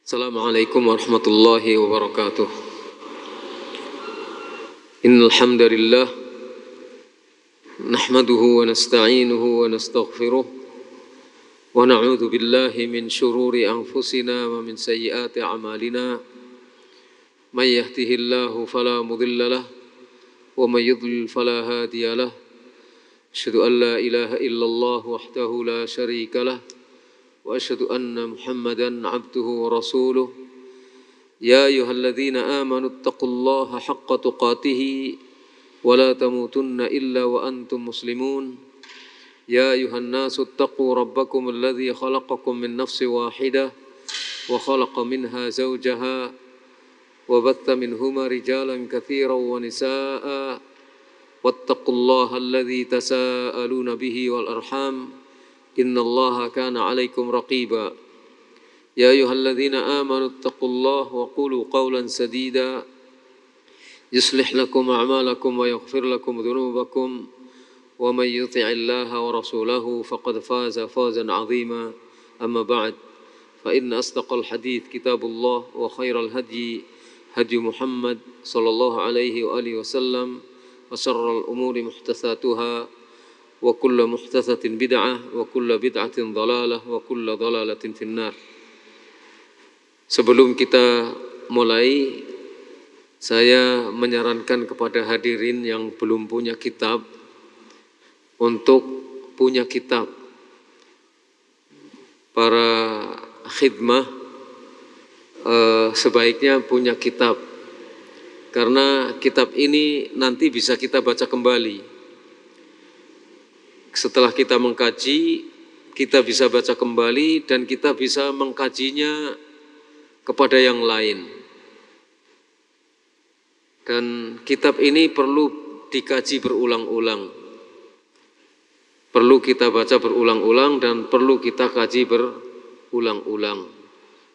Assalamualaikum warahmatullahi wabarakatuh. Innal hamdalillah nahmaduhu wa nasta'inuhu wa nastaghfiruh wa na'udzu billahi min shururi anfusina wa min sayyiati a'malina. May yahdihillahu fala mudilla lahu wa may yudlil fala hadiya lahu. Asyhadu an la ilaha illallah wahdahu la syarika lahu wa asyhadu anna Muhammadan abduhu wa rasuluh. Ya ayyuhalladzina amanu taqullaha haqqa tuqatih wa la tamutunna illa wa antum muslimun. Ya ayyuhan nasu taqu rabbakum alladzi khalaqakum min nafsin wahidah wa khalaqa minha zawjaha wa batha minhuma rijalan katsiran wa nisaa'a wattaqullaha alladzi tasaaluna bihi wal arham innallaha kana 'alaikum raqiba. Ya ayyuhalladzina amanu taqullaha wa qulu qawlan sadida yuslih lakum a'malakum wa yaghfir lakum dhunubakum wa may yuti'illaha wa rasulahu faqad faza fawzan 'azima. Amma ba'd, fa inna asdaqal hadits kitabullah wa khairal hadyi hadyu Muhammad sallallahu alaihi wa alihi wasallam wa syarrul umuri muhdatsatuha wa kullu muhdatsatin bid'ah wa kullu bid'atin dhalalah wa kullu dhalalatin finnar. Sebelum kita mulai, saya menyarankan kepada hadirin yang belum punya kitab untuk punya kitab. Para khidmah sebaiknya punya kitab, karena kitab ini nanti bisa kita baca kembali. Setelah kita mengkaji, kita bisa baca kembali dan kita bisa mengkajinya kepada yang lain. Dan kitab ini perlu dikaji berulang-ulang. Perlu kita baca berulang-ulang dan perlu kita kaji berulang-ulang.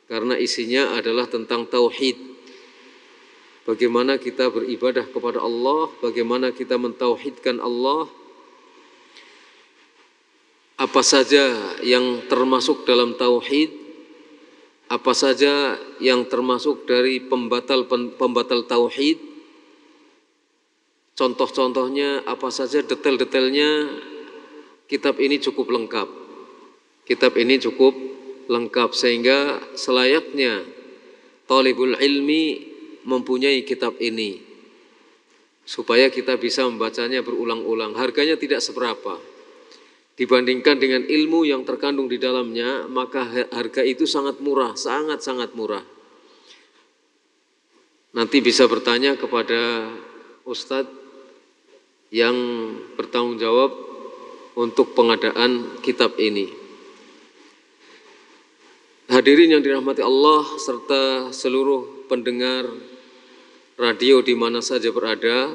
Karena isinya adalah tentang tauhid. Bagaimana kita beribadah kepada Allah, bagaimana kita mentauhidkan Allah, apa saja yang termasuk dalam tauhid, apa saja yang termasuk dari pembatal tauhid, contoh-contohnya apa saja, detail-detailnya. Kitab ini cukup lengkap. Kitab ini cukup lengkap sehingga selayaknya thalibul ilmi mempunyai kitab ini supaya kita bisa membacanya berulang-ulang. Harganya tidak seberapa. Dibandingkan dengan ilmu yang terkandung di dalamnya, maka harga itu sangat murah, sangat-sangat murah. Nanti bisa bertanya kepada Ustadz yang bertanggung jawab untuk pengadaan kitab ini. Hadirin yang dirahmati Allah serta seluruh pendengar radio di mana saja berada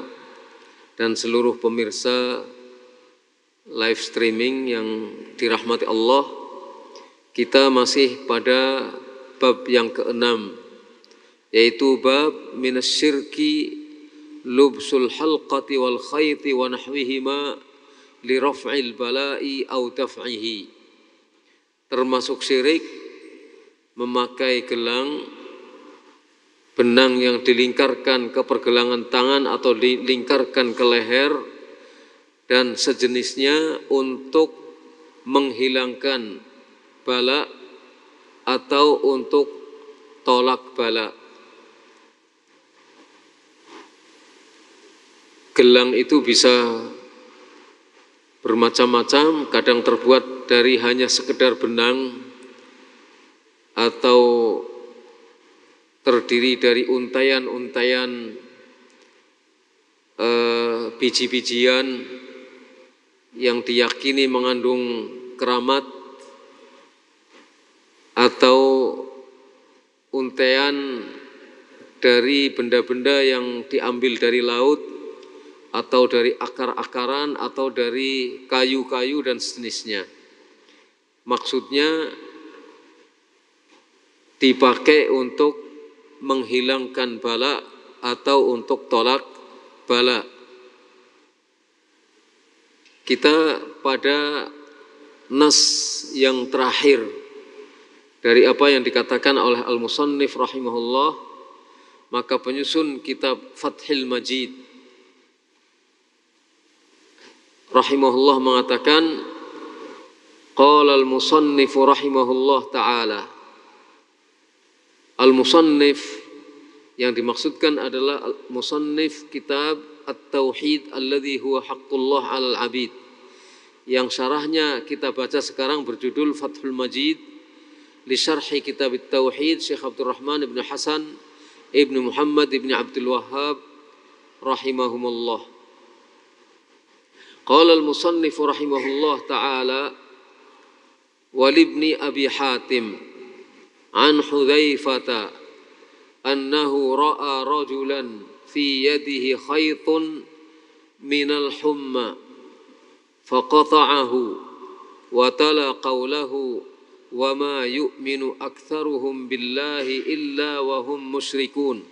dan seluruh pemirsa live streaming yang dirahmati Allah, kita masih pada bab yang ke-6, yaitu bab minasyirki lubsul halqati wal khayti wa nahwihima li raf'il bala'i au daf'ihi. Termasuk syirik memakai gelang, benang yang dilingkarkan ke pergelangan tangan atau dilingkarkan ke leher dan sejenisnya untuk menghilangkan bala atau untuk tolak bala. Gelang itu bisa bermacam-macam, kadang terbuat dari hanya sekedar benang atau terdiri dari untayan-untayan biji-bijian yang diyakini mengandung keramat, atau untaian dari benda-benda yang diambil dari laut atau dari akar-akaran atau dari kayu-kayu dan sejenisnya. Maksudnya dipakai untuk menghilangkan bala atau untuk tolak bala. Kita pada nas yang terakhir dari apa yang dikatakan oleh Al-Musannif rahimahullah, maka penyusun kitab Fathul Majid rahimahullah mengatakan, qala al-musannif rahimahullah ta'ala. Al-musannif yang dimaksudkan adalah musannif kitab At-Tauhid alladhi huwa haqqullah 'alal 'abid, yang syarahnya kita baca sekarang berjudul Fathul Majid li syarhi kitab At-Tauhid Syekh Abdurrahman ibn Hasan ibn Muhammad ibn Abdul Wahhab rahimahumullah. Qala al-musannif rahimahullah ta'ala, walibni Abi Hatim an Hudzaifah annahu ra'a rajulan fi yadihi khaytun minal humma faqata'ahu wa tala qawlahu wa ma yu'minu aktsaruhum billahi illa wa hum musyrikun.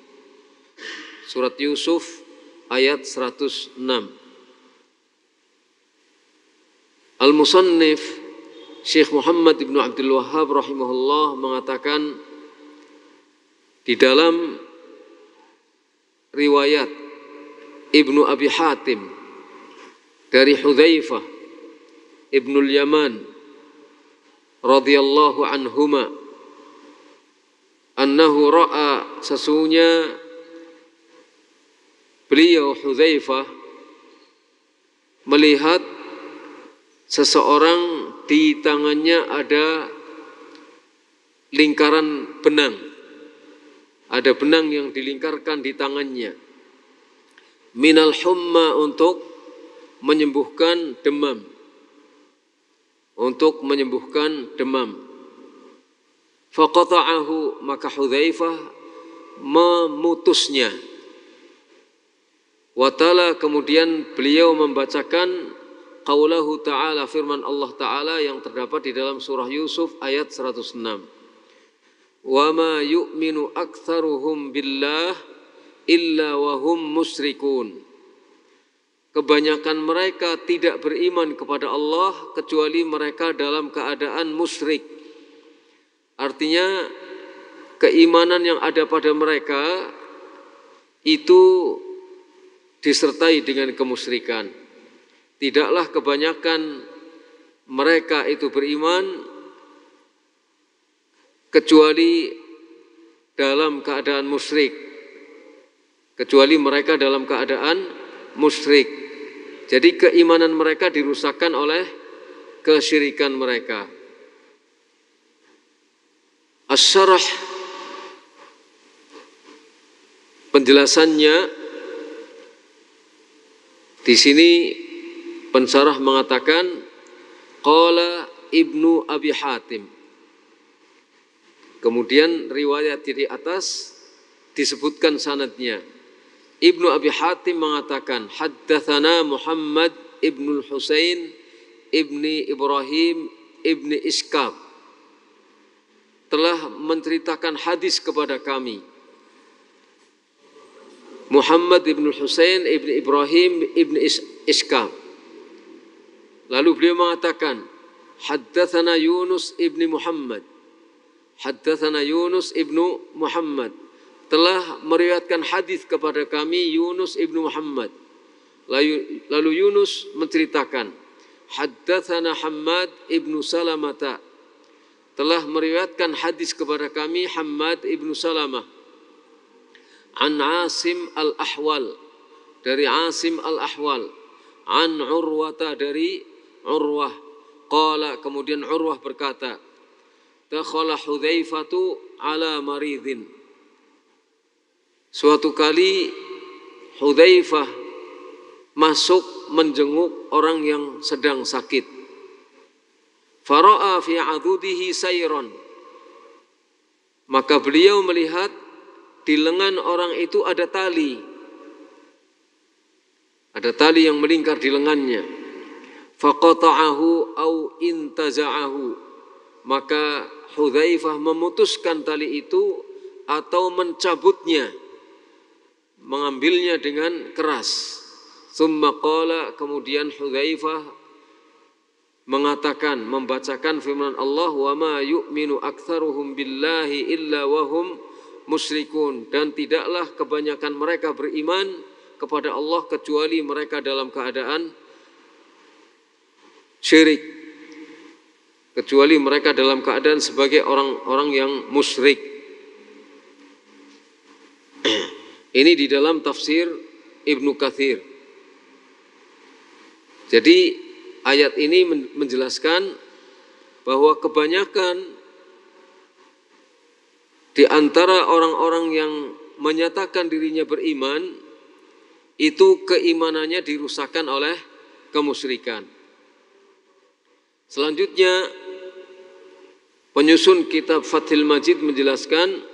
Surat Yusuf ayat 106. Al-Musannif Syekh Muhammad ibn Abdul Wahhab rahimahullah mengatakan di dalam riwayat Ibnu Abi Hatim dari Hudzaifah Ibnul Yaman radhiyallahu anhuma, annahu ra'a, sesungguhnya beliau Hudzaifah melihat seseorang di tangannya ada lingkaran benang. Ada benang yang dilingkarkan di tangannya. Minal humma, untuk menyembuhkan demam. Untuk menyembuhkan demam. Faqata'ahu, maka Hudzaifah memutusnya. Watala, kemudian beliau membacakan qaulahu ta'ala, firman Allah Ta'ala yang terdapat di dalam surah Yusuf ayat 106. Wa ma yu'minu aktsaruhum billah illa wa hum musyrikun. Kebanyakan mereka tidak beriman kepada Allah kecuali mereka dalam keadaan musyrik. Artinya keimanan yang ada pada mereka itu disertai dengan kemusyrikan. Tidaklah kebanyakan mereka itu beriman kecuali dalam keadaan musyrik. Kecuali mereka dalam keadaan musyrik. Jadi keimanan mereka dirusakkan oleh kesyirikan mereka. Asy-syarah, penjelasannya di sini pensyarah mengatakan qala Ibnu Abi Hatim. Kemudian riwayat di atas disebutkan sanadnya. Ibnu Abi Hatim mengatakan haddatsana Muhammad ibnul Husain ibni Ibrahim ibni Iskab, telah menceritakan hadis kepada kami. Muhammad ibnul Husain ibni Ibrahim ibni Iskab. Lalu beliau mengatakan haddatsana Yunus ibni Muhammad. Haddatsana Yunus ibnu Muhammad, telah meriwayatkan hadis kepada kami Yunus ibnu Muhammad. Lalu Yunus menceritakan haddatsana Hammad ibnu Salamah, telah meriwayatkan hadis kepada kami Hammad ibnu Salamah. An Asim al-Ahwal, dari Asim al-Ahwal. An Urwata, dari Urwah. Qala, kemudian Urwah berkata, dakhala Hudzaifatu ala maridin. Suatu kali Hudzaifah masuk menjenguk orang yang sedang sakit. Fara'a fi adudihi sayran. Maka beliau melihat di lengan orang itu ada tali. Ada tali yang melingkar di lengannya. Faqata'ahu au intaza'ahu. Maka Hudzaifah memutuskan tali itu atau mencabutnya, mengambilnya dengan keras. Tsumma qala, kemudian Hudzaifah mengatakan, membacakan firman Allah, wa ma yu'minu aktsaruhum billahi illa wahum musyrikun, dan tidaklah kebanyakan mereka beriman kepada Allah kecuali mereka dalam keadaan syirik, kecuali mereka dalam keadaan sebagai orang-orang yang musyrik. Ini di dalam tafsir Ibnu Katsir. Jadi ayat ini menjelaskan bahwa kebanyakan di antara orang-orang yang menyatakan dirinya beriman itu keimanannya dirusakkan oleh kemusyrikan. Selanjutnya penyusun kitab Fathul Majid menjelaskan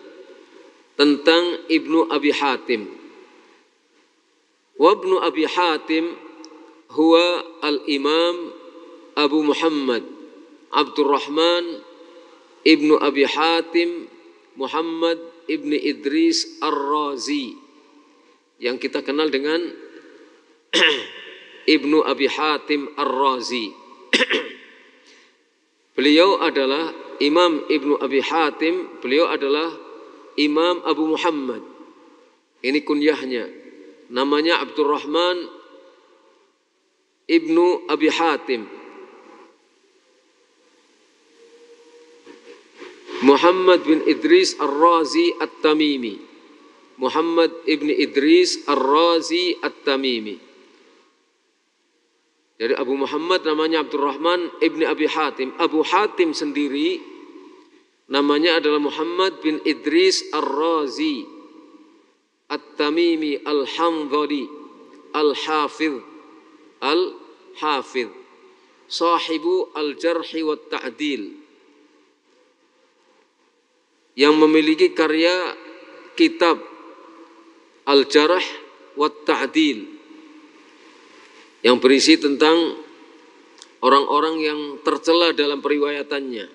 tentang Ibnu Abi Hatim. Wa Ibnu Abi Hatim huwa al-Imam Abu Muhammad Abdurrahman Ibnu Abi Hatim Muhammad Ibni Idris Ar-Razi, yang kita kenal dengan Ibnu Abi Hatim Ar-Razi. Beliau adalah Imam Ibnu Abi Hatim, beliau adalah Imam Abu Muhammad. Ini kunyahnya. Namanya Abdurrahman Ibnu Abi Hatim Muhammad bin Idris Ar-Razi At-Tamimi. Muhammad ibn Idris Ar-Razi At-Tamimi. Jadi Abu Muhammad namanya Abdurrahman ibn Abi Hatim. Abu Hatim sendiri namanya adalah Muhammad bin Idris Ar-Razi At-Tamimi Al-Hamdali Al-Hafidh Al-Hafidh sahibu Al-Jarhi wa Ta'dil, yang memiliki karya kitab Al-Jarh wa Ta'dil yang berisi tentang orang-orang yang tercela dalam periwayatannya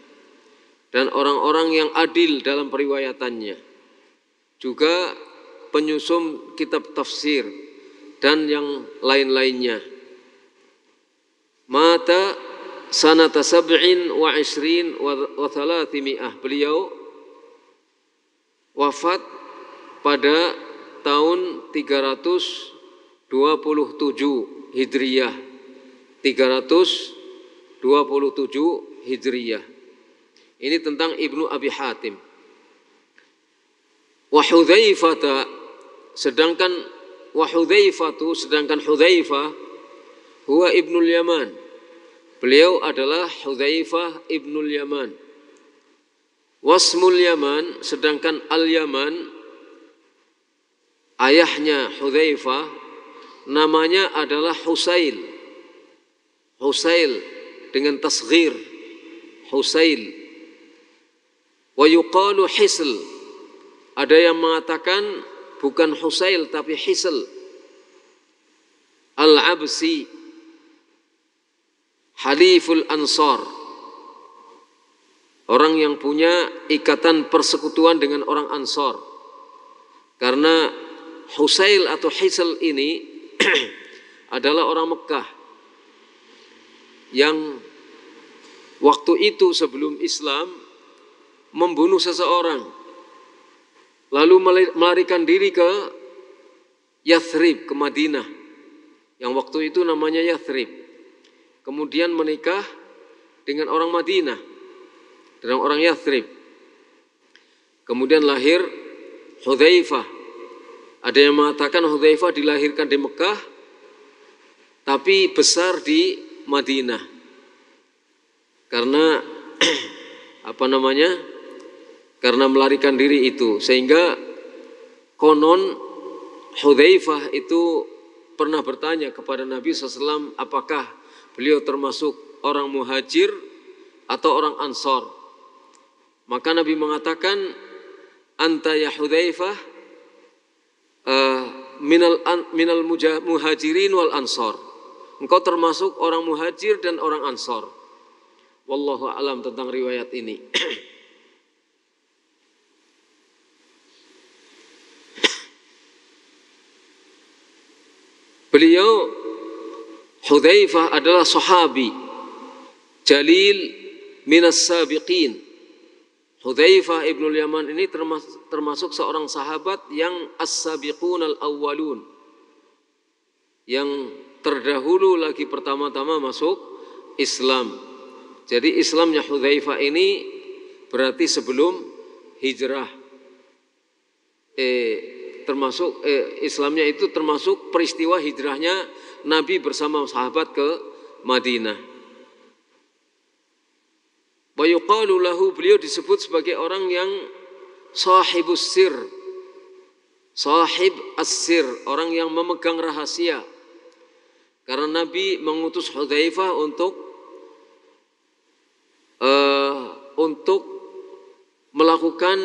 dan orang-orang yang adil dalam periwayatannya. Juga penyusun kitab tafsir dan yang lain-lainnya. Mata sanata sab'in wa ishrin wa thalathimi'ah. Beliau wafat pada tahun 327 Hijriyah. 327 Hijriyah. Ini tentang Ibnu Abi Hatim. Wa sedangkan Hudzaifah huwa Ibnul Yaman. Beliau adalah Hudzaifah Ibnul Yaman. Wasmul Yaman, sedangkan Al-Yaman ayahnya Hudzaifah namanya adalah Husail. Husail dengan tasghir Husail. Wa yuqalu Hisl. Ada yang mengatakan bukan Husail tapi Hisl. Al-Absi Haliful Ansar, orang yang punya ikatan persekutuan dengan orang Ansar. Karena Husail atau Hisl ini adalah orang Mekah yang waktu itu sebelum Islam membunuh seseorang, lalu melarikan diri ke Yathrib, ke Madinah, yang waktu itu namanya Yathrib. Kemudian menikah dengan orang Madinah, dengan orang Yathrib. Kemudian lahir Hudzaifah. Ada yang mengatakan Hudzaifah dilahirkan di Mekah tapi besar di Madinah. Karena karena melarikan diri itu, sehingga konon Hudzaifah itu pernah bertanya kepada Nabi SAW, apakah beliau termasuk orang muhajir atau orang ansor. Maka Nabi mengatakan, anta ya Hudzaifah minal muhajirin wal ansor. Engkau termasuk orang muhajir dan orang ansor. Wallahu a'lam tentang riwayat ini. Beliau Hudzaifah adalah sahabi jalil minas sabiqin. Hudzaifah ibnul Yaman ini termasuk seorang sahabat yang as-sabiqunal awwalun, yang terdahulu lagi pertama-tama masuk Islam. Jadi Islamnya Hudzaifah ini berarti sebelum hijrah. Islamnya itu termasuk peristiwa hijrahnya Nabi bersama sahabat ke Madinah. Wa yuqalu lahu, beliau disebut sebagai orang yang sahibus sir, sahib as-sir, orang yang memegang rahasia. Karena Nabi mengutus Hudzaifah untuk melakukan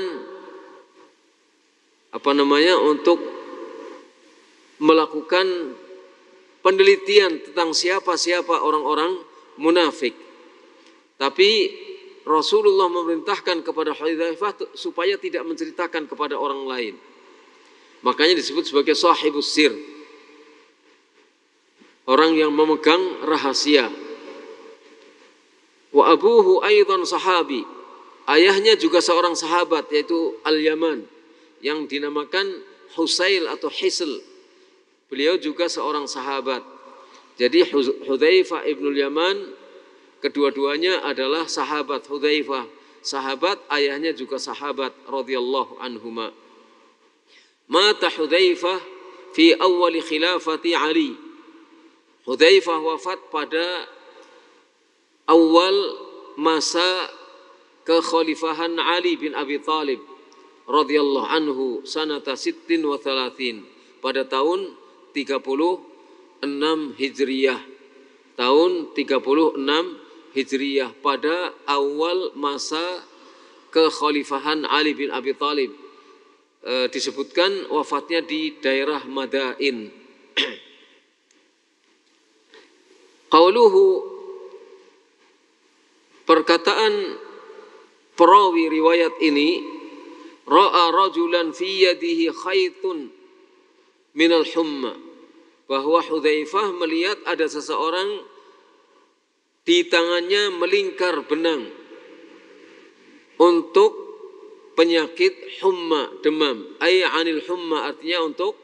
untuk melakukan penelitian tentang siapa-siapa orang-orang munafik. Tapi Rasulullah memerintahkan kepada Hudzaifah supaya tidak menceritakan kepada orang lain. Makanya disebut sebagai sahibus sir, orang yang memegang rahasia. Wa abuhu aidan sahabi, ayahnya juga seorang sahabat, yaitu Al-Yaman, yang dinamakan Husail atau Hisl. Beliau juga seorang sahabat. Jadi Hudzaifah ibnul Yaman, kedua-duanya adalah sahabat. Hudzaifah sahabat, ayahnya juga sahabat radhiyallahu anhuma. Mata Hudzaifah fi awwal khilafati Ali. Hudzaifah wafat pada awal masa kekhalifahan Ali bin Abi Thalib radhiyallahu anhu sanata 36, pada tahun 36 Hijriyah. Tahun 36 Hijriyah, pada awal masa kekhalifahan Ali bin Abi Thalib. Disebutkan wafatnya di daerah Madain. Qauluhu, perkataan perawi riwayat ini, ra'a rajulan fi yadihi khaytun minal humma, bahwa Hudzaifah melihat ada seseorang di tangannya melingkar benang untuk penyakit humma, demam. Ay anil humma, artinya untuk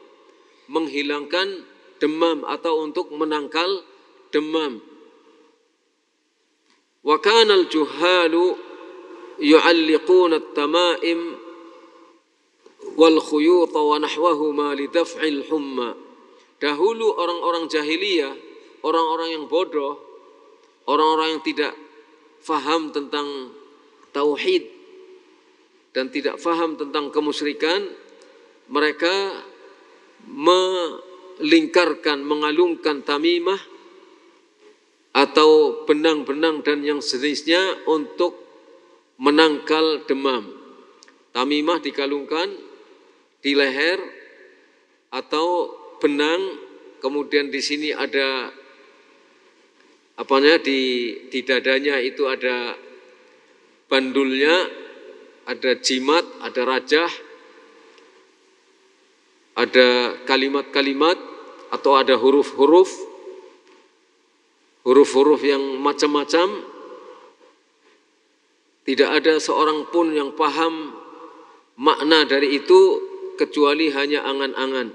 menghilangkan demam atau untuk menangkal demam. Wa kana al-juhalu yu'alliquna at-tamaim wal khuyut wa nahwahuma li daf'il humma. Dahulu orang-orang jahiliyah, orang-orang yang bodoh, orang-orang yang tidak faham tentang tauhid dan tidak faham tentang kemusyrikan, mereka melingkarkan, mengalungkan tamimah atau benang-benang dan yang sejenisnya untuk menangkal demam. Tamimah dikalungkan di leher atau benang, kemudian di sini ada di dadanya itu ada bandulnya, ada jimat, ada rajah, ada kalimat-kalimat atau ada huruf-huruf yang macam-macam. Tidak ada seorang pun yang paham makna dari itu kecuali hanya angan-angan.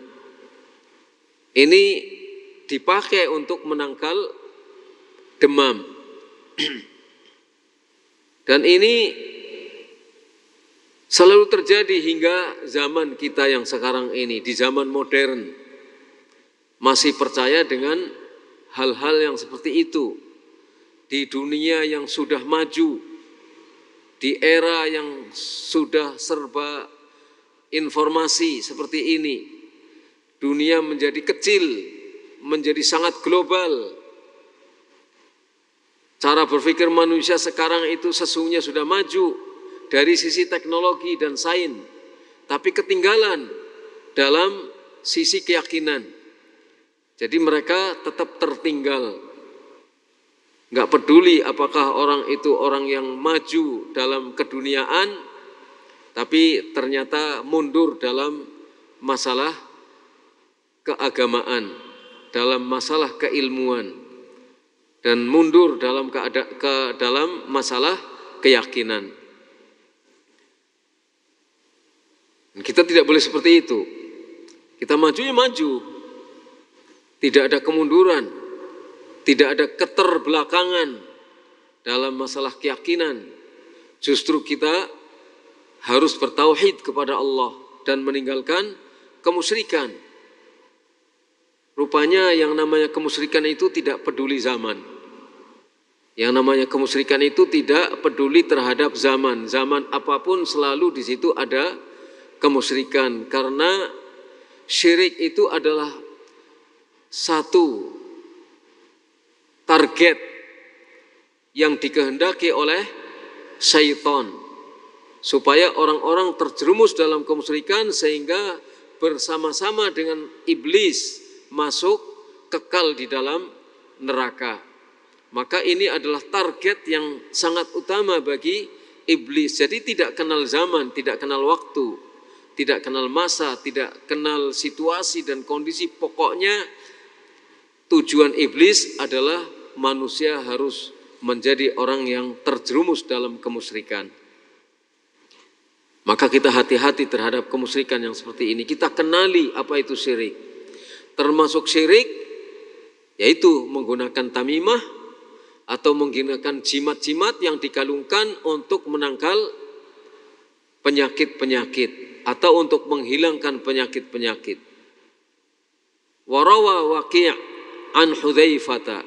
Ini dipakai untuk menangkal demam. Dan ini selalu terjadi hingga zaman kita yang sekarang ini. Di zaman modern masih percaya dengan hal-hal yang seperti itu. Di dunia yang sudah maju, di era yang sudah serba informasi seperti ini, dunia menjadi kecil, menjadi sangat global. Cara berpikir manusia sekarang itu sesungguhnya sudah maju dari sisi teknologi dan sains, tapi ketinggalan dalam sisi keyakinan. Jadi mereka tetap tertinggal. Enggak peduli apakah orang itu orang yang maju dalam keduniaan, tapi ternyata mundur dalam masalah keagamaan, dalam masalah keilmuan. dan mundur dalam masalah keyakinan. Kita tidak boleh seperti itu. Kita maju ya maju. Tidak ada kemunduran, tidak ada keterbelakangan dalam masalah keyakinan. Justru kita harus bertauhid kepada Allah dan meninggalkan kemusyrikan. Rupanya yang namanya kemusyrikan itu tidak peduli zaman. Yang namanya kemusyrikan itu tidak peduli terhadap zaman. Zaman apapun selalu di situ ada kemusyrikan. Karena syirik itu adalah satu target yang dikehendaki oleh syaitan. Supaya orang-orang terjerumus dalam kemusyrikan sehingga bersama-sama dengan iblis masuk kekal di dalam neraka. Maka ini adalah target yang sangat utama bagi iblis. Jadi tidak kenal zaman, tidak kenal waktu, tidak kenal masa, tidak kenal situasi dan kondisi. Pokoknya tujuan iblis adalah manusia harus menjadi orang yang terjerumus dalam kemusyrikan. Maka kita hati-hati terhadap kemusyrikan yang seperti ini. Kita kenali apa itu syirik. Termasuk syirik yaitu menggunakan tamimah atau menggunakan jimat-jimat yang dikalungkan untuk menangkal penyakit-penyakit atau untuk menghilangkan penyakit-penyakit. Warawa Waqi' an Hudzaifah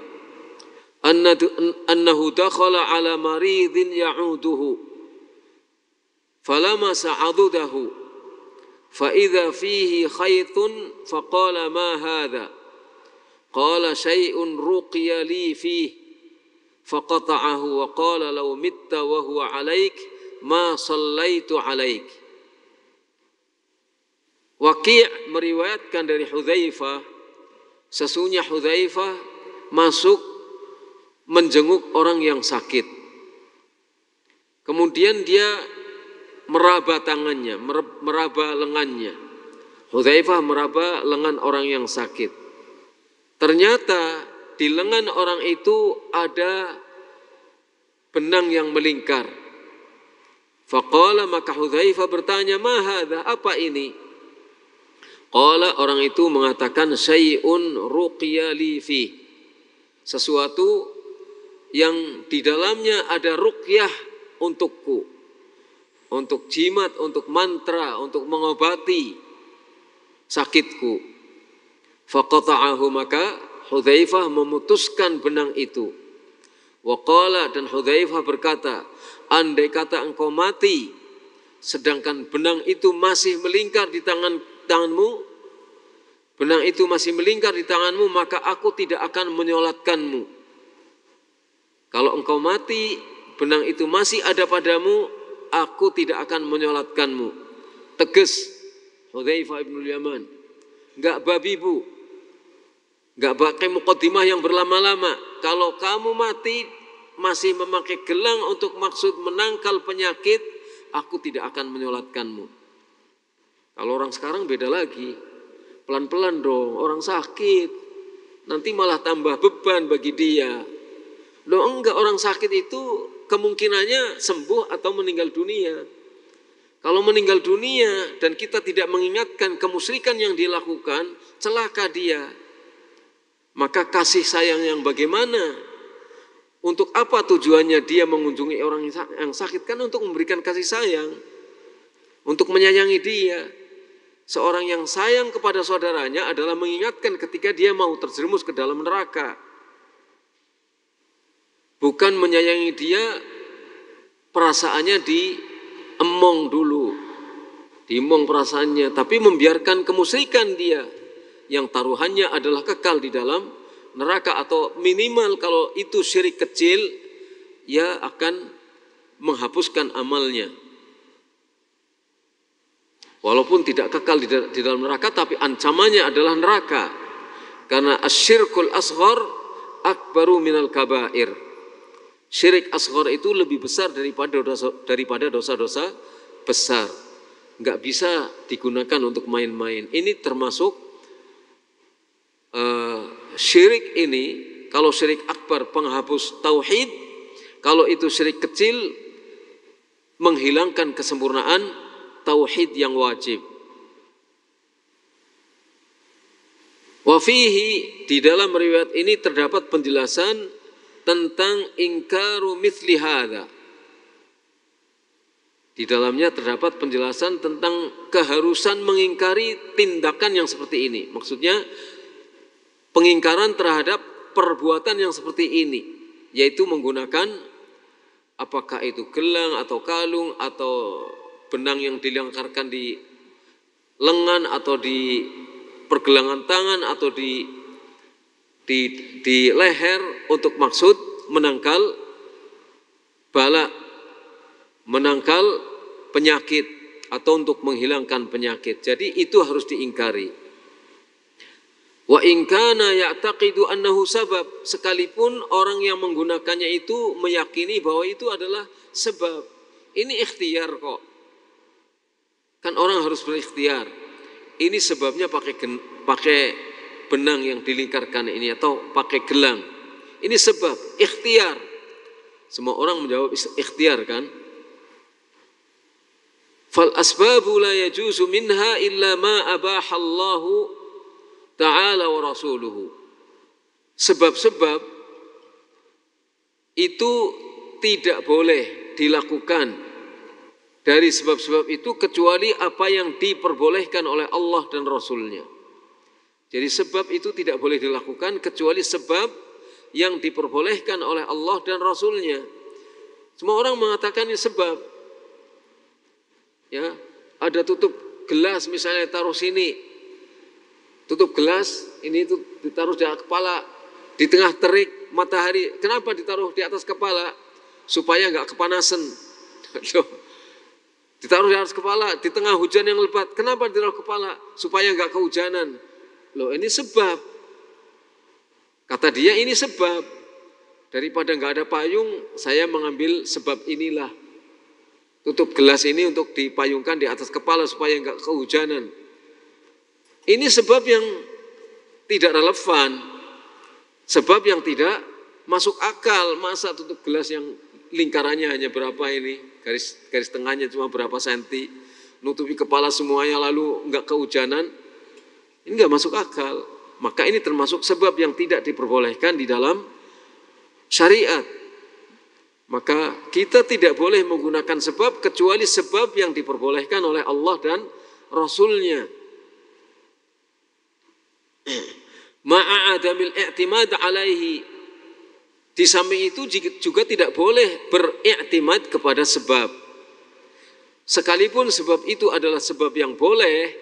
annahu dakhala ala maridin ya'uduhu falamasa 'adudahu fa idza fihi khaytun faqala ma hadha qala syai'un ruqiya li fihi faqata'ahu wa qala law mitta wa huwa 'alaik ma sallaitu 'alaik. Waqi' meriwayatkan dari Hudzaifah, sesungguhnya Hudzaifah masuk menjenguk orang yang sakit. Kemudian dia meraba tangannya, meraba lengannya. Hudzaifah meraba lengan orang yang sakit. Ternyata di lengan orang itu ada benang yang melingkar. Faqala, maka Hudzaifah bertanya, ma hadza, apa ini? Qala, orang itu mengatakan, syai'un ruqiya li fi, sesuatu yang di dalamnya ada ruqyah untukku, untuk jimat, untuk mantra, untuk mengobati sakitku. Faqata'ahu, maka Hudzaifah memutuskan benang itu. Waqala, dan Hudzaifah berkata, andai kata engkau mati sedangkan benang itu masih melingkar di tanganmu, benang itu masih melingkar di tanganmu, maka aku tidak akan menyolatkanmu. Kalau engkau mati benang itu masih ada padamu, aku tidak akan menyolatkanmu. Tegas Hudzaifah ibn Yaman, enggak babi bu, enggak pakai muqaddimah yang berlama-lama. Kalau kamu mati masih memakai gelang untuk maksud menangkal penyakit, aku tidak akan menyolatkanmu. Kalau orang sekarang beda lagi, pelan-pelan dong, orang sakit nanti malah tambah beban bagi dia. Loh enggak, orang sakit itu kemungkinannya sembuh atau meninggal dunia. Kalau meninggal dunia dan kita tidak mengingatkan kemusyrikan yang dilakukan, celaka dia. Maka kasih sayang yang bagaimana? Untuk apa tujuannya dia mengunjungi orang yang sakit? Kan untuk memberikan kasih sayang, untuk menyayangi dia. Seorang yang sayang kepada saudaranya adalah mengingatkan ketika dia mau terjerumus ke dalam neraka. Bukan menyayangi dia, perasaannya diemong dulu, diemong perasaannya, tapi membiarkan kemusyrikan dia yang taruhannya adalah kekal di dalam neraka, atau minimal kalau itu syirik kecil, ya akan menghapuskan amalnya. Walaupun tidak kekal di dalam neraka, tapi ancamannya adalah neraka. Karena asyirkul asghar akbaru minal kabair. Syirik asghar itu lebih besar daripada dosa-dosa besar. Enggak bisa digunakan untuk main-main. Ini termasuk syirik ini Kalau syirik akbar penghapus tauhid, kalau itu syirik kecil menghilangkan kesempurnaan tauhid yang wajib. Wa fihi, di dalam riwayat ini terdapat penjelasan tentang ingkaru mithli hadza. Di dalamnya terdapat penjelasan tentang keharusan mengingkari tindakan yang seperti ini. Maksudnya pengingkaran terhadap perbuatan yang seperti ini, yaitu menggunakan apakah itu gelang atau kalung atau benang yang dilingkarkan di lengan atau di pergelangan tangan atau di leher untuk maksud menangkal bala, menangkal penyakit atau untuk menghilangkan penyakit. Jadi itu harus diingkari. Wa in kana ya'taqidu annahu sabab, sekalipun orang yang menggunakannya itu meyakini bahwa itu adalah sebab. Ini ikhtiar kok. Kan orang harus berikhtiar. Ini sebabnya pakai benang yang dilingkarkan ini atau pakai gelang. Ini sebab, ikhtiar. Semua orang menjawab ikhtiar kan? Fal asbabu la yajuzu minha illa ma abahallahu ta'ala wa rasuluhu. Sebab-sebab itu tidak boleh dilakukan dari sebab-sebab itu kecuali apa yang diperbolehkan oleh Allah dan Rasulnya. Jadi sebab itu tidak boleh dilakukan kecuali sebab yang diperbolehkan oleh Allah dan Rasulnya. Semua orang mengatakan ini sebab. Ya, ada tutup gelas misalnya taruh sini. Tutup gelas, ini itu ditaruh di kepala, di tengah terik matahari. Kenapa ditaruh di atas kepala? Supaya enggak kepanasan. Ditaruh di atas kepala, di tengah hujan yang lebat. Kenapa ditaruh kepala? Supaya enggak kehujanan. Loh, ini sebab. Kata dia ini sebab. Daripada enggak ada payung, saya mengambil sebab inilah. Tutup gelas ini untuk dipayungkan di atas kepala supaya enggak kehujanan. Ini sebab yang tidak relevan, sebab yang tidak masuk akal. Masa tutup gelas yang lingkarannya hanya berapa ini, garis tengahnya cuma berapa senti, nutupi kepala semuanya lalu enggak kehujanan, ini enggak masuk akal. Maka ini termasuk sebab yang tidak diperbolehkan di dalam syariat. Maka kita tidak boleh menggunakan sebab kecuali sebab yang diperbolehkan oleh Allah dan Rasulnya. Ma'adamil i'timad alaihi, di samping itu juga tidak boleh beriktimad kepada sebab. Sekalipun sebab itu adalah sebab yang boleh,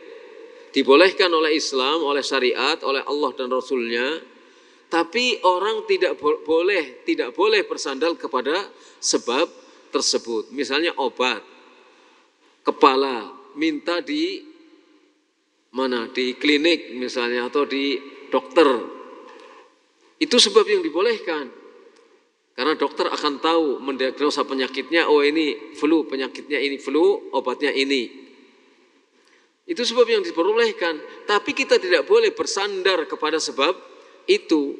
dibolehkan oleh Islam, oleh syariat, oleh Allah dan Rasulnya, tapi orang tidak boleh bersandar kepada sebab tersebut. Misalnya obat kepala, minta di mana, di klinik misalnya atau di dokter. Itu sebab yang dibolehkan. Karena dokter akan tahu mendiagnosa penyakitnya, oh ini flu, penyakitnya ini flu, obatnya ini. Itu sebab yang diperbolehkan. Tapi kita tidak boleh bersandar kepada sebab itu.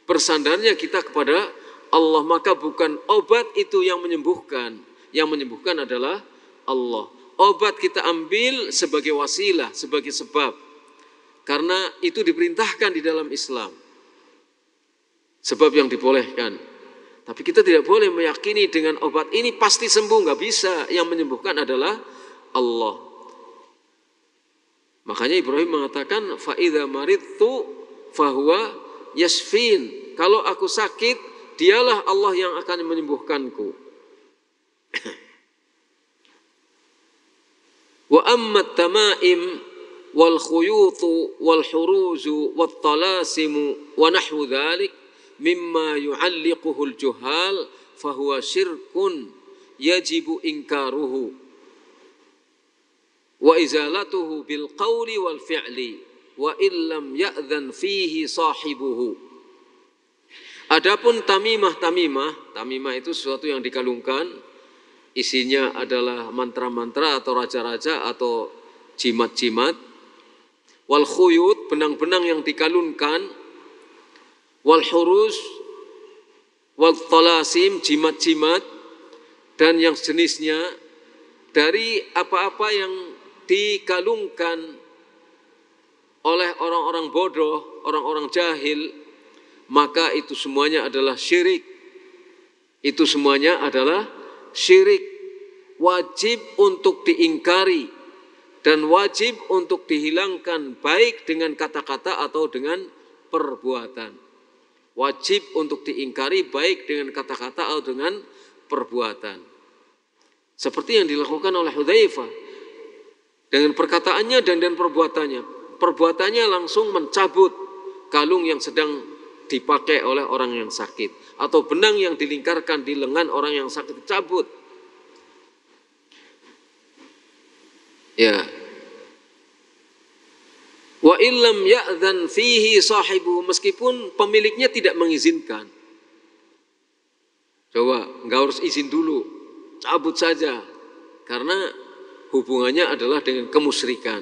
Bersandarnya kita kepada Allah. Maka bukan obat itu yang menyembuhkan. Yang menyembuhkan adalah Allah. Obat kita ambil sebagai wasilah, sebagai sebab. Karena itu diperintahkan di dalam Islam. Sebab yang dibolehkan. Tapi kita tidak boleh meyakini dengan obat ini pasti sembuh, nggak bisa. Yang menyembuhkan adalah Allah. Makanya Ibrahim mengatakan, fa idza maridtu fahuwa yashfin. Kalau aku sakit, dialah Allah yang akan menyembuhkanku. Wa ammat tamaim wal khuyutu wal huruzu wat talasimu wa nahwu dzalik mimma yu'alliquhu al juhal fahuwa syirkun yajibu inkaruhu wa izalatuhu bil qawli wal fi'li wa illam ya'dhan fihi sahibuhu. Adapun tamimah itu sesuatu yang dikalungkan, isinya adalah mantra-mantra atau raja-raja atau jimat-jimat. Wal khuyut, benang-benang yang dikalungkan. wal hurus wal talasim, jimat-jimat dan yang sejenisnya dari apa-apa yang dikalungkan oleh orang-orang bodoh, orang-orang jahil, maka itu semuanya adalah syirik. Itu semuanya adalah syirik. Wajib untuk diingkari dan wajib untuk dihilangkan baik dengan kata-kata atau dengan perbuatan. Wajib untuk diingkari baik dengan kata-kata atau dengan perbuatan. Seperti yang dilakukan oleh Hudzaifah dengan perkataannya dan perbuatannya. Perbuatannya langsung mencabut kalung yang sedang dipakai oleh orang yang sakit atau benang yang dilingkarkan di lengan orang yang sakit dicabut. Ya. Wa illam ya'dzan fihi sahibu, meskipun pemiliknya tidak mengizinkan. Coba, enggak harus izin dulu. Cabut saja. Karena hubungannya adalah dengan kemusyrikan.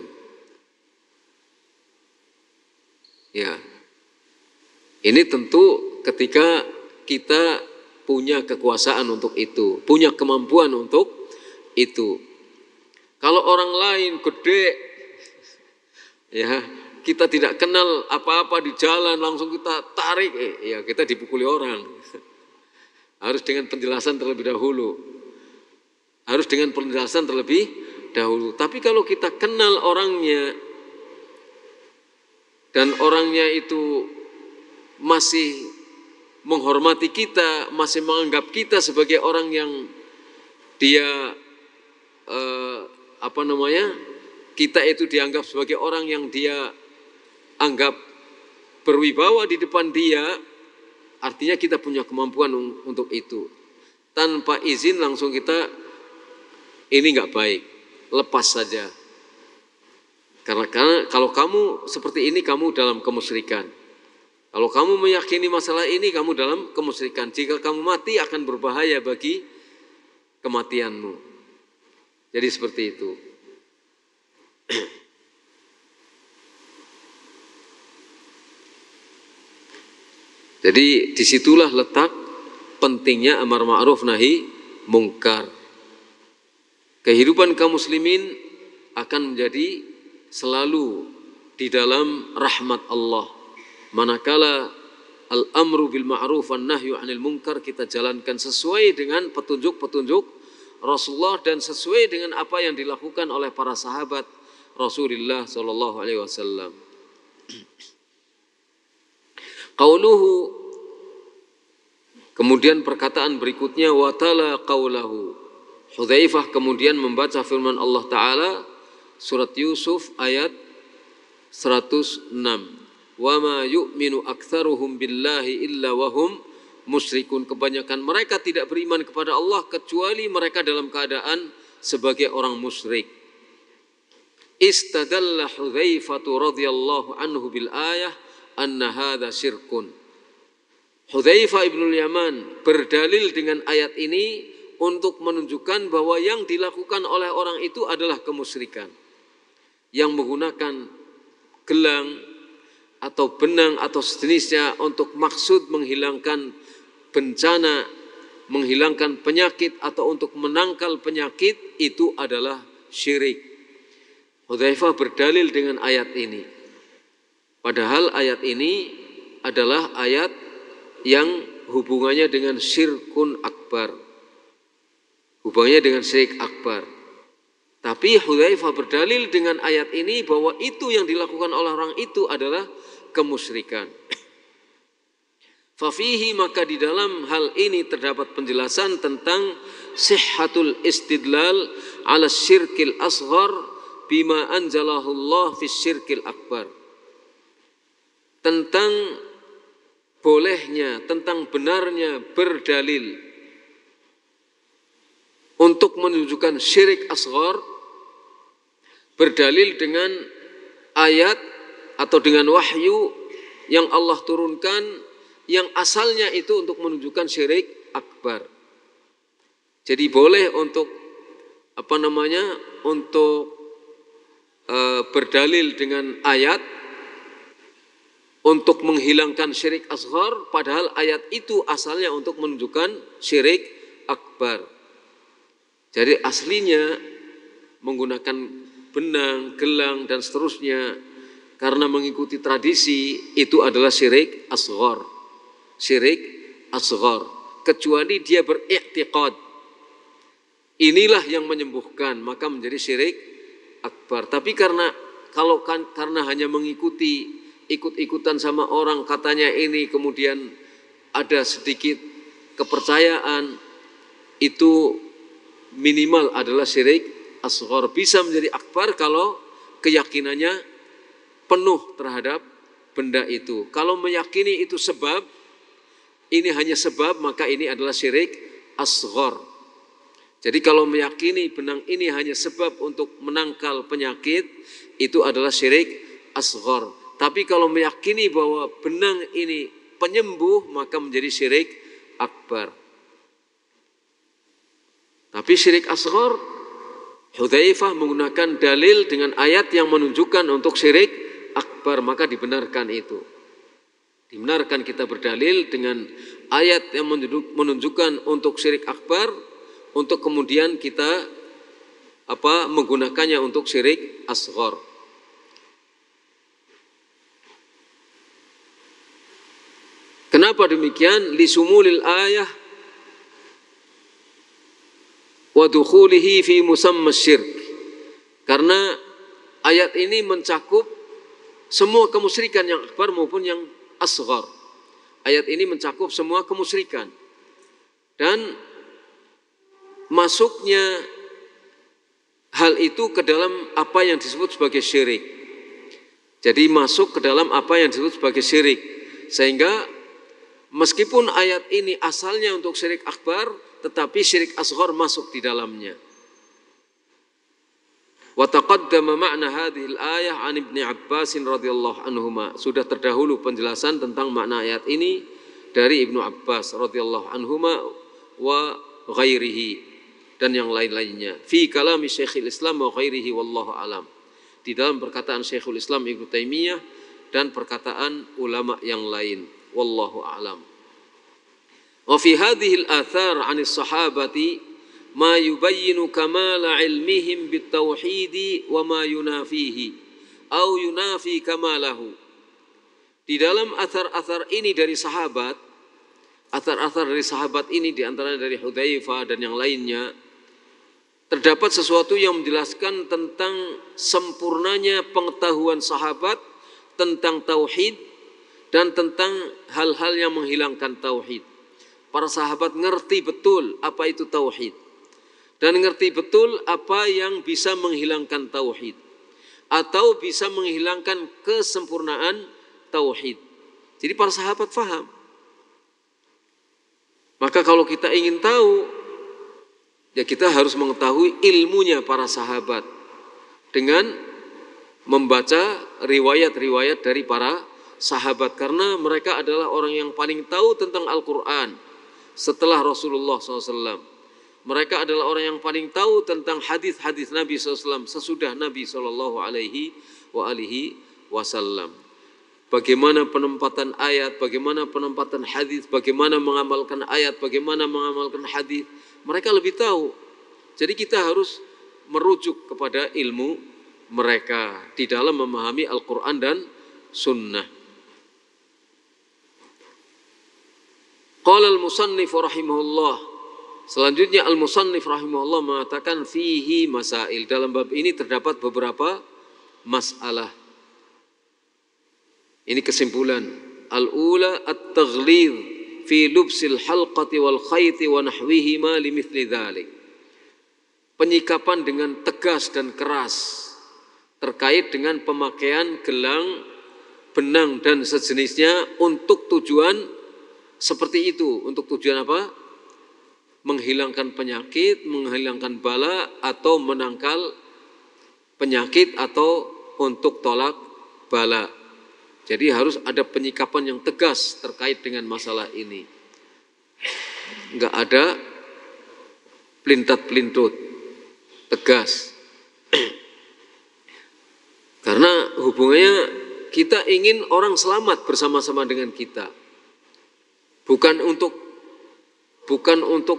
Ya. Ini tentu ketika kita punya kekuasaan untuk itu, punya kemampuan untuk itu. Kalau orang lain gede, ya kita tidak kenal apa-apa di jalan langsung kita tarik, ya kita dipukuli orang. Harus dengan penjelasan terlebih dahulu. Harus dengan penjelasan terlebih dahulu. Tapi kalau kita kenal orangnya dan orangnya itu masih menghormati kita, masih menganggap kita sebagai orang yang dia kita itu dianggap sebagai orang yang dia anggap berwibawa di depan dia, artinya kita punya kemampuan untuk itu. Tanpa izin langsung kita, ini enggak baik, lepas saja. Karena kalau kamu seperti ini, kamu dalam kemusyrikan. Kalau kamu meyakini masalah ini, kamu dalam kemusyrikan. Jika kamu mati akan berbahaya bagi kematianmu. Jadi seperti itu. Jadi disitulah letak pentingnya amar ma'ruf nahi mungkar. Kehidupan kaum muslimin akan menjadi selalu di dalam rahmat Allah. Manakala al-amru bil ma'ruf wan nahyu 'anil munkar kita jalankan sesuai dengan petunjuk-petunjuk Rasulullah dan sesuai dengan apa yang dilakukan oleh para sahabat Rasulullah sallallahu alaihi wasallam. Qauluhu, kemudian perkataan berikutnya, watala qaulahu. Hudzaifah kemudian membaca firman Allah Ta'ala surat Yusuf ayat 106. Wa ma yu'minu aktsaruhum billahi illa wahum musyrikun. Kebanyakan mereka tidak beriman kepada Allah kecuali mereka dalam keadaan sebagai orang musyrik. Istadalla Hudzaifah radhiyallahu anhu bil ayah anna hadza syirkun. Hudzaifah ibnul Yaman berdalil dengan ayat ini untuk menunjukkan bahwa yang dilakukan oleh orang itu adalah kemusyrikan. Yang menggunakan gelang atau benang atau sejenisnya untuk maksud menghilangkan bencana, menghilangkan penyakit atau untuk menangkal penyakit, itu adalah syirik. Hudzaifah berdalil dengan ayat ini. Padahal ayat ini adalah ayat yang hubungannya dengan syirkun akbar. Hubungannya dengan syirik akbar. Tapi Hudzaifah berdalil dengan ayat ini bahwa itu yang dilakukan oleh orang itu adalah kemusyrikan. Fafihi, maka di dalam hal ini terdapat penjelasan tentang sihhatul istidlal ala syirkil asghar bima anzalahullah fi syirkil akbar. Tentang bolehnya, tentang benarnya berdalil untuk menunjukkan syirik asghar, berdalil dengan ayat atau dengan wahyu yang Allah turunkan yang asalnya itu untuk menunjukkan syirik akbar. Jadi boleh untuk berdalil dengan ayat untuk menghilangkan syirik asghar, padahal ayat itu asalnya untuk menunjukkan syirik akbar. Jadi aslinya menggunakan benang, gelang dan seterusnya karena mengikuti tradisi itu adalah syirik asghar. Syirik asghar, kecuali dia beriktiqad inilah yang menyembuhkan, maka menjadi syirik akbar. Tapi karena hanya mengikuti, ikut-ikutan sama orang katanya ini, kemudian ada sedikit kepercayaan, itu minimal adalah syirik asghar. Bisa menjadi akbar kalau keyakinannya penuh terhadap benda itu. Kalau meyakini itu sebab, ini hanya sebab, maka ini adalah syirik asghar. Jadi kalau meyakini benang ini hanya sebab untuk menangkal penyakit, itu adalah syirik asghar. Tapi kalau meyakini bahwa benang ini penyembuh, maka menjadi syirik akbar. Tapi syirik asghar, Hudzaifah menggunakan dalil dengan ayat yang menunjukkan untuk syirik akbar, maka dibenarkan itu. Dibenarkan kita berdalil dengan ayat yang menunjukkan untuk syirik akbar, untuk kemudian kita menggunakannya untuk syirik asghar. Kenapa demikian? Lisumulil ayah wa dukhulihi fi musamma syirk. Karena ayat ini mencakup semua kemusyrikan yang akbar maupun yang asghar. Ayat ini mencakup semua kemusyrikan. Dan masuknya hal itu ke dalam apa yang disebut sebagai syirik. Jadi masuk ke dalam apa yang disebut sebagai syirik. Sehingga meskipun ayat ini asalnya untuk syirik akbar, tetapi syirik asghar masuk di dalamnya. Wa taqaddama ma'na hadhil ayah an Ibnu Abbas radhiyallahu anhuma. Sudah terdahulu penjelasan tentang makna ayat ini dari Ibnu Abbas radhiyallahu anhuma wa ghairihi, dan yang lain-lainnya. Fi kalami Syekhul Islam wa ghairihi wallahu alam. Di dalam perkataan Syekhul Islam Ibnu Taimiyah dan perkataan ulama yang lain. Wallahu alam. Wa fi hadhihi al-athar 'ani as-sahabati ma yubayyinu kamala ilmihim bit-tauhid wa ma yunafihi au yunafi kamalahu. Di dalam athar-athar ini dari sahabat, athar-athar dari sahabat ini diantaranya dari Hudzaifah dan yang lainnya, terdapat sesuatu yang menjelaskan tentang sempurnanya pengetahuan sahabat tentang tauhid dan tentang hal-hal yang menghilangkan tauhid. Para sahabat ngerti betul apa itu tauhid dan ngerti betul apa yang bisa menghilangkan tauhid atau bisa menghilangkan kesempurnaan tauhid. Jadi para sahabat faham. Maka kalau kita ingin tahu, ya kita harus mengetahui ilmunya para sahabat dengan membaca riwayat-riwayat dari para sahabat. Karena mereka adalah orang yang paling tahu tentang Al-Quran setelah Rasulullah SAW. Mereka adalah orang yang paling tahu tentang hadis-hadis Nabi SAW sesudah Nabi SAW. Bagaimana penempatan ayat, bagaimana penempatan hadis, bagaimana mengamalkan ayat, bagaimana mengamalkan hadis, mereka lebih tahu. Jadi kita harus merujuk kepada ilmu mereka di dalam memahami Al-Quran dan Sunnah. Qala al-musannif rahimahullah. Selanjutnya al-musannif rahimahullah mengatakan fihi masail. Dalam bab ini terdapat beberapa masalah. Ini kesimpulan. Al-ula at-taghlidh fi lubsil halqati wal khayti wa nahwihima limithli dhalik. Penyikapan dengan tegas dan keras terkait dengan pemakaian gelang, benang dan sejenisnya untuk tujuan seperti itu. Untuk tujuan apa? Menghilangkan penyakit, menghilangkan bala atau menangkal penyakit atau untuk tolak bala. Jadi harus ada penyikapan yang tegas terkait dengan masalah ini. Enggak ada pelintat-pelintut, tegas. Karena hubungannya kita ingin orang selamat bersama-sama dengan kita. Bukan untuk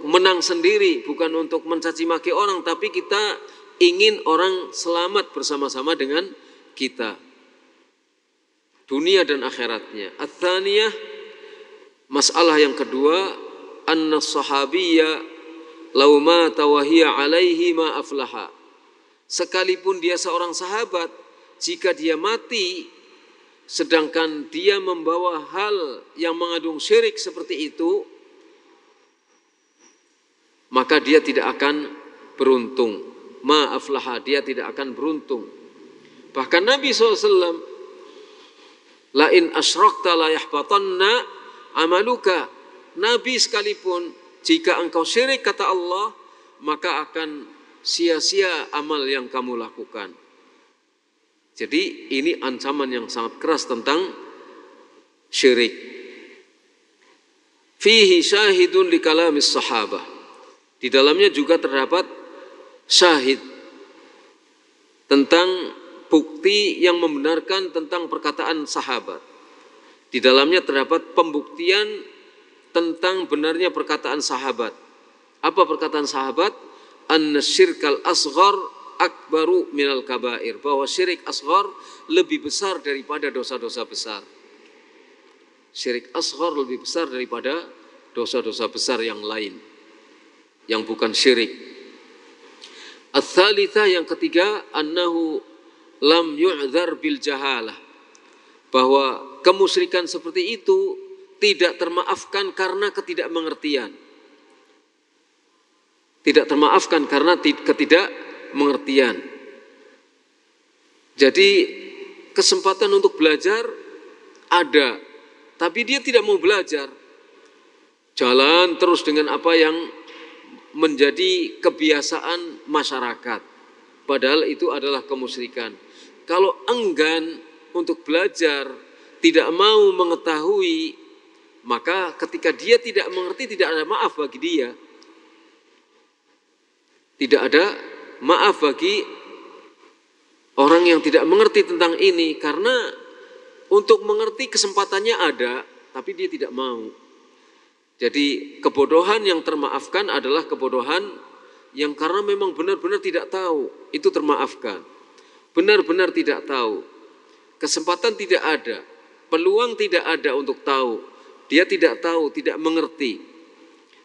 menang sendiri, bukan untuk mencaci maki orang, tapi kita ingin orang selamat bersama-sama dengan kita. Dunia dan akhiratnya. Ats-tsaniyah, masalah yang kedua, anna sahabiyya law mata wa hiya alaihi ma aflaha. Sekalipun dia seorang sahabat, jika dia mati sedangkan dia membawa hal yang mengandung syirik seperti itu, maka dia tidak akan beruntung. Ma aflaha, dia tidak akan beruntung. Bahkan Nabi SAW, la in asyrakta la yahbatanna amaluka. Nabi sekalipun, jika engkau syirik kata Allah, maka akan sia-sia amal yang kamu lakukan. Jadi ini ancaman yang sangat keras tentang syirik. Fihi syahidun li kalamis sahabah. Di dalamnya juga terdapat syahid tentang bukti yang membenarkan tentang perkataan sahabat. Di dalamnya terdapat pembuktian tentang benarnya perkataan sahabat. Apa perkataan sahabat? Anna syirkal asghar akbaru minal kabair. Bahwa syirik asghar lebih besar daripada dosa-dosa besar. Syirik asghar lebih besar daripada dosa-dosa besar yang lain, yang bukan syirik. Ats-tsalitsah, yang ketiga, annahu lam yu'dzar bil jahalah. Bahwa kemusyrikan seperti itu tidak termaafkan karena ketidakmengertian. Tidak termaafkan karena ketidakmengertian. Jadi kesempatan untuk belajar ada, tapi dia tidak mau belajar. Jalan terus dengan apa yang menjadi kebiasaan masyarakat. Padahal itu adalah kemusyrikan. Kalau enggan untuk belajar, tidak mau mengetahui, maka ketika dia tidak mengerti, tidak ada maaf bagi dia. Tidak ada maaf bagi orang yang tidak mengerti tentang ini, karena untuk mengerti kesempatannya ada, tapi dia tidak mau. Jadi kebodohan yang termaafkan adalah kebodohan yang karena memang benar-benar tidak tahu, itu termaafkan. Benar-benar tidak tahu, kesempatan tidak ada, peluang tidak ada untuk tahu. Dia tidak tahu, tidak mengerti,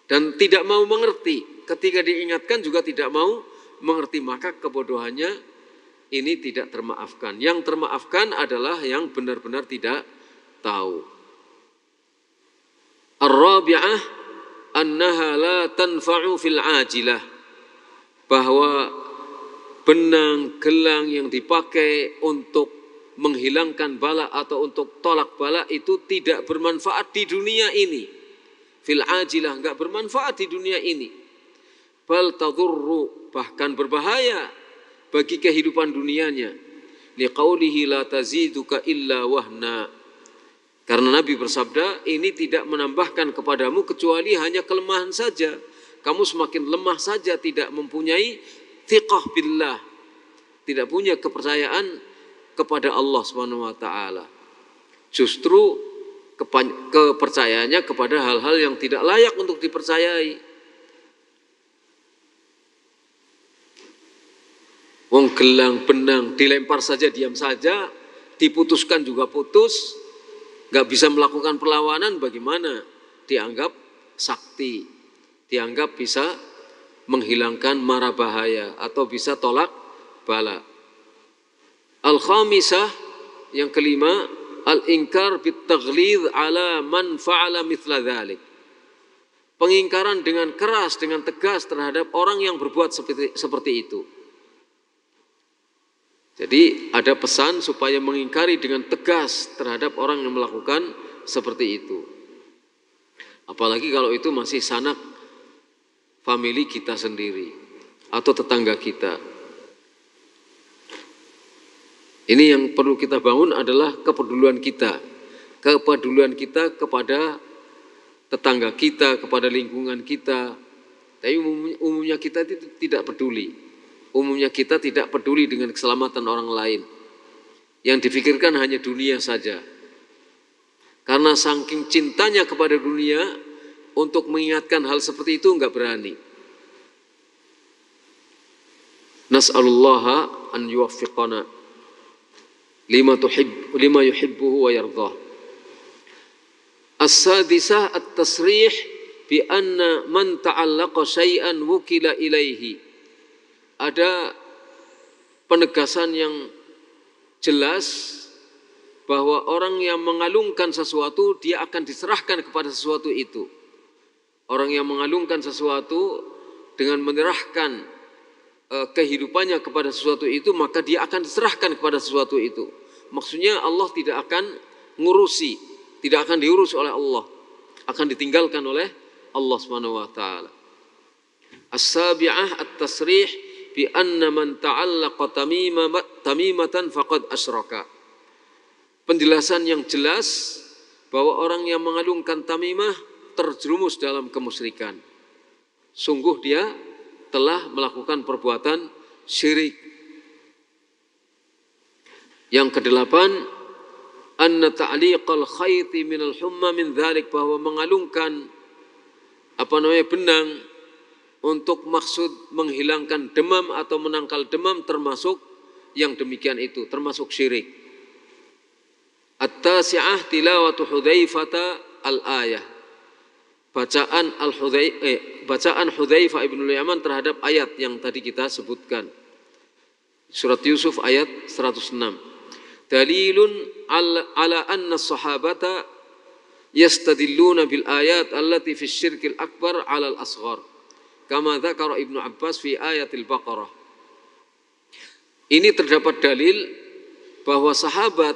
dan tidak mau mengerti. Ketika diingatkan juga tidak mau mengerti, maka kebodohannya ini tidak termaafkan. Yang termaafkan adalah yang benar-benar tidak tahu. Ar-rabi'ah annaha la tanfa'u fil ajilah. Bahwa benang gelang yang dipakai untuk menghilangkan bala atau untuk tolak bala itu tidak bermanfaat di dunia ini. Fil ajilah, enggak bermanfaat di dunia ini. Bal tadurru, bahkan berbahaya bagi kehidupan dunianya. Liqaulihi la taziduka illa wahna. Karena Nabi bersabda, ini tidak menambahkan kepadamu kecuali hanya kelemahan saja. Kamu semakin lemah saja, tidak mempunyai thiqah billah, tidak punya kepercayaan kepada Allah Subhanahu wa taala. Justru kepercayaannya kepada hal-hal yang tidak layak untuk dipercayai. Wong gelang benang dilempar saja diam saja, diputuskan juga putus, gak bisa melakukan perlawanan, bagaimana? Dianggap sakti, dianggap bisa menghilangkan mara bahaya atau bisa tolak bala. Al-khamisah, yang kelima, al-inkar bit-taghlidz ala man fa'ala mithla dzalik. Pengingkaran dengan keras, dengan tegas terhadap orang yang berbuat seperti itu. Jadi ada pesan supaya mengingkari dengan tegas terhadap orang yang melakukan seperti itu. Apalagi kalau itu masih sanak famili kita sendiri atau tetangga kita. Ini yang perlu kita bangun adalah kepedulian kita. Kepedulian kita kepada tetangga kita, kepada lingkungan kita. Tapi umumnya kita tidak peduli. Umumnya kita tidak peduli dengan keselamatan orang lain. Yang difikirkan hanya dunia saja. Karena saking cintanya kepada dunia, untuk mengingatkan hal seperti itu enggak berani. Nas'alullaha an yuwaffiqana lima yuhibbuhu wa yardah. As-sadisah at-tasrih bi anna man ta'allaqa syai'an wukila ilaihi. Ada penegasan yang jelas bahwa orang yang mengalungkan sesuatu dia akan diserahkan kepada sesuatu itu. Orang yang mengalungkan sesuatu dengan menyerahkan kehidupannya kepada sesuatu itu, maka dia akan diserahkan kepada sesuatu itu. Maksudnya Allah tidak akan ngurusi, tidak akan diurus oleh Allah, akan ditinggalkan oleh Allah Subhanahu wa taala. As-sabi'ah at-tasrih bi anna man ta'allaqa tamimatan faqad asyraka. Penjelasan yang jelas bahwa orang yang mengalungkan tamimah terjerumus dalam kemusyrikan. Sungguh dia telah melakukan perbuatan syirik. Yang kedelapan, anna ta'liqal khayti minal humma min dzalik, bahwa mengalungkan benang untuk maksud menghilangkan demam atau menangkal demam termasuk yang demikian itu, termasuk syirik. At-tasi'ah tilawatu Hudzaifah al-ayah. Bacaan Hudzaifah ibn Yaman terhadap ayat yang tadi kita sebutkan. Surat Yusuf ayat 106. Dalilun ala anna sahabata yastadilluna bil ayat allati fi syirkil akbar ala al-asghar. Kama dzakara Ibnu Abbas fi ayatil Baqarah. Ini terdapat dalil bahwa sahabat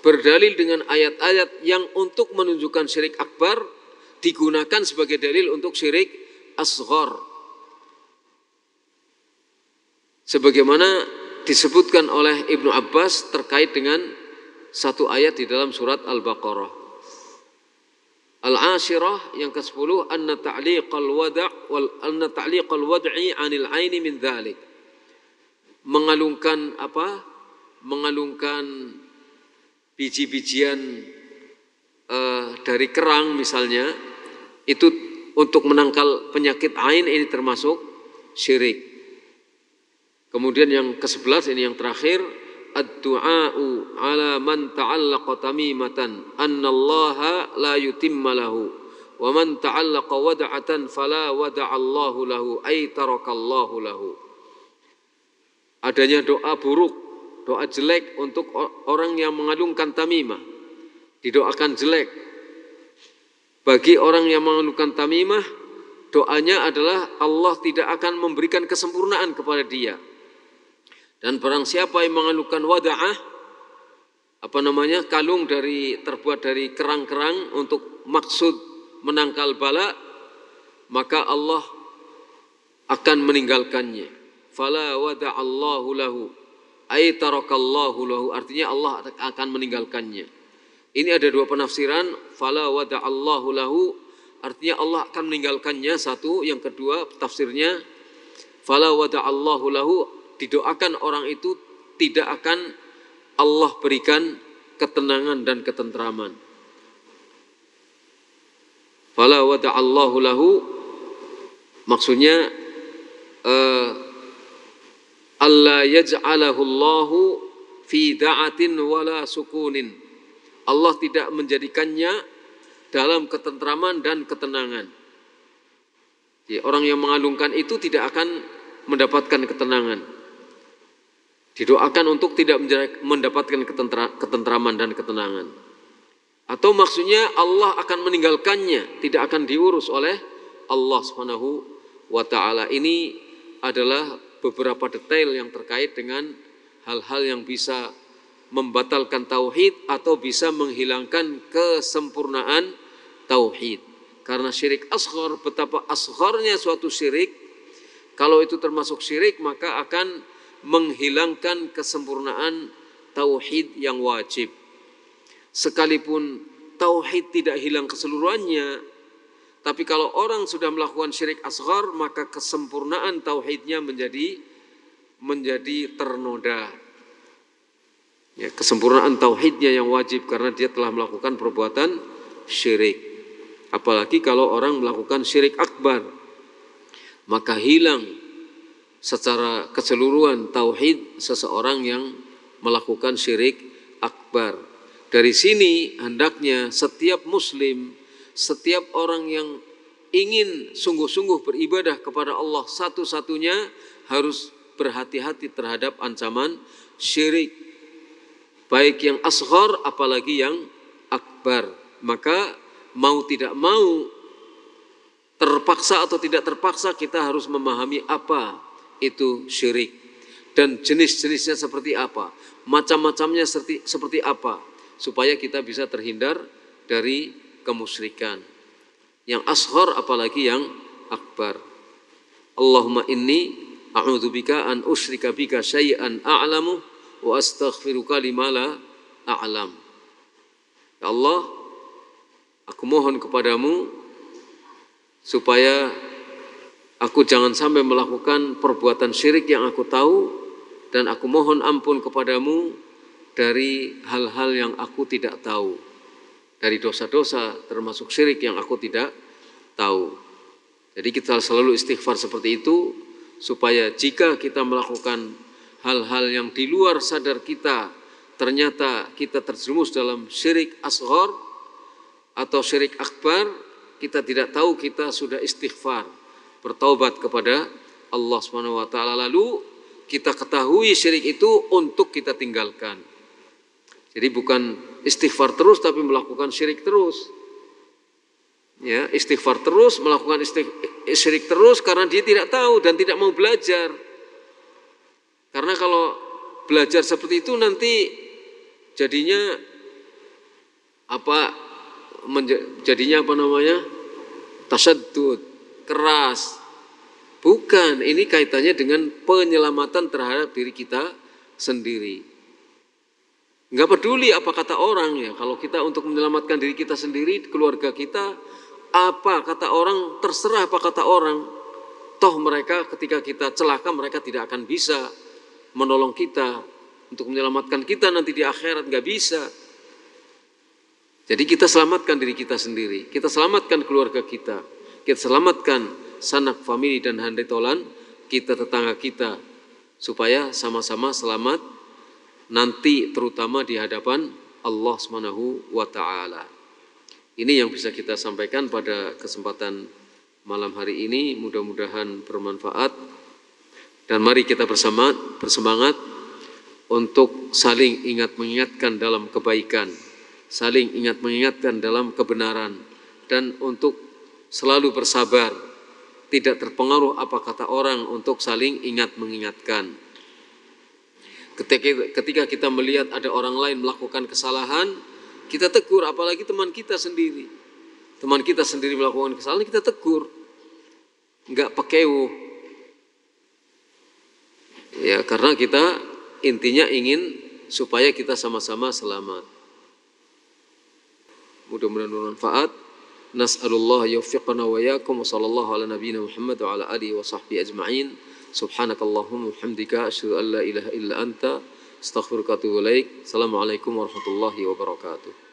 berdalil dengan ayat-ayat yang untuk menunjukkan syirik akbar digunakan sebagai dalil untuk syirik asghar. Sebagaimana disebutkan oleh Ibnu Abbas terkait dengan satu ayat di dalam surat Al-Baqarah. Al-ashirah yang ke-10, anna ta'liqal wad'i 'anil 'aini min dzalik. Mengalungkan biji-bijian dari kerang misalnya, itu untuk menangkal penyakit ain, ini termasuk syirik. Kemudian yang ke-11 ini yang terakhir, ad-du'a'u ala man ta'allaqa tamimatan annallaha la yutimma lahu wa man ta'allaqa wad'atan fala wada'allahu lahu ay tarakallahu lahu. Adanya doa buruk, doa jelek untuk orang yang mengalungkan tamimah, didoakan jelek. Bagi orang yang mengalungkan tamimah, doanya adalah Allah tidak akan memberikan kesempurnaan kepada dia. Dan barang siapa yang mengalungkan wada'ah, kalung terbuat dari kerang-kerang untuk maksud menangkal bala, maka Allah akan meninggalkannya. Fala wada'allahu lahu ay tarakallahu lahu, artinya Allah akan meninggalkannya. Ini ada dua penafsiran. Fala wada'allahu lahu, artinya Allah akan meninggalkannya, satu. Yang kedua tafsirnya, fala wada'allahu lahu, didoakan orang itu tidak akan Allah berikan ketenangan dan ketentraman. Fala wada'allahu lahu maksudnya alla yaj'alahu Allahu fi da'atin wala sukunin. Allah tidak menjadikannya dalam ketentraman dan ketenangan. Jadi, orang yang mengalungkan itu tidak akan mendapatkan ketenangan. Didoakan untuk tidak mendapatkan ketentraman dan ketenangan. Atau maksudnya Allah akan meninggalkannya, tidak akan diurus oleh Allah Subhanahu wa taala. Ini adalah beberapa detail yang terkait dengan hal-hal yang bisa membatalkan tauhid atau bisa menghilangkan kesempurnaan tauhid. Karena syirik asghar, betapa asgharnya suatu syirik, kalau itu termasuk syirik maka akan menghilangkan kesempurnaan tauhid yang wajib. Sekalipun tauhid tidak hilang keseluruhannya, tapi kalau orang sudah melakukan syirik asghar, maka kesempurnaan tauhidnya menjadi ternoda. Ya, kesempurnaan tauhidnya yang wajib karena dia telah melakukan perbuatan syirik. Apalagi kalau orang melakukan syirik akbar, maka hilang secara keseluruhan tauhid seseorang yang melakukan syirik akbar. Dari sini hendaknya setiap muslim, setiap orang yang ingin sungguh-sungguh beribadah kepada Allah satu-satunya harus berhati-hati terhadap ancaman syirik, baik yang asghar apalagi yang akbar. Maka mau tidak mau, terpaksa atau tidak terpaksa, kita harus memahami apa itu syirik dan jenis-jenisnya seperti apa, macam-macamnya seperti apa, supaya kita bisa terhindar dari kemusyrikan yang asghar apalagi yang akbar. Allahumma inni a'udzubika an usyrika bika syai'an a'lamu wa astaghfiruka lima la a'lam. Ya Allah, aku mohon kepadamu supaya aku jangan sampai melakukan perbuatan syirik yang aku tahu, dan aku mohon ampun kepadamu dari hal-hal yang aku tidak tahu, dari dosa-dosa termasuk syirik yang aku tidak tahu. Jadi kita selalu istighfar seperti itu, supaya jika kita melakukan hal-hal yang di luar sadar kita, ternyata kita terjerumus dalam syirik asghar atau syirik akbar, kita tidak tahu, kita sudah istighfar, bertaubat kepada Allah Subhanahu wa taala, lalu kita ketahui syirik itu untuk kita tinggalkan. Jadi bukan istighfar terus tapi melakukan syirik terus. Ya, istighfar terus, melakukan syirik terus karena dia tidak tahu dan tidak mau belajar. Karena kalau belajar seperti itu nanti jadinya tasaddud, keras. Bukan, ini kaitannya dengan penyelamatan terhadap diri kita sendiri. Enggak peduli apa kata orang ya. Kalau kita untuk menyelamatkan diri kita sendiri, keluarga kita, apa kata orang, terserah apa kata orang. Toh mereka ketika kita celaka, mereka tidak akan bisa menolong kita untuk menyelamatkan kita nanti di akhirat, enggak bisa. Jadi kita selamatkan diri kita sendiri, kita selamatkan keluarga kita selamatkan sanak famili dan handai tolan kita, tetangga kita, supaya sama-sama selamat nanti, terutama di hadapan Allah Subhanahu wa taala. Ini yang bisa kita sampaikan pada kesempatan malam hari ini, mudah-mudahan bermanfaat, dan mari kita bersemangat untuk saling ingat mengingatkan dalam kebaikan, saling ingat mengingatkan dalam kebenaran, dan untuk selalu bersabar, tidak terpengaruh apa kata orang, untuk saling ingat mengingatkan. Ketika kita melihat ada orang lain melakukan kesalahan, kita tegur, apalagi teman kita sendiri. Teman kita sendiri melakukan kesalahan, kita tegur, enggak pekewuh. Ya, karena kita intinya ingin supaya kita sama-sama selamat. Mudah-mudahan bermanfaat. Nas'alullah yuwaffiqana wa iyyakum, wa sallallahu ala nabiyyina Muhammad wa ala alihi wa sahbihi ajma'in. Subhanakallahumma wa bihamdika asyhadu an la ilaha illa anta astaghfiruka wa atubu ilaik. Assalamualaikum warahmatullahi wabarakatuh.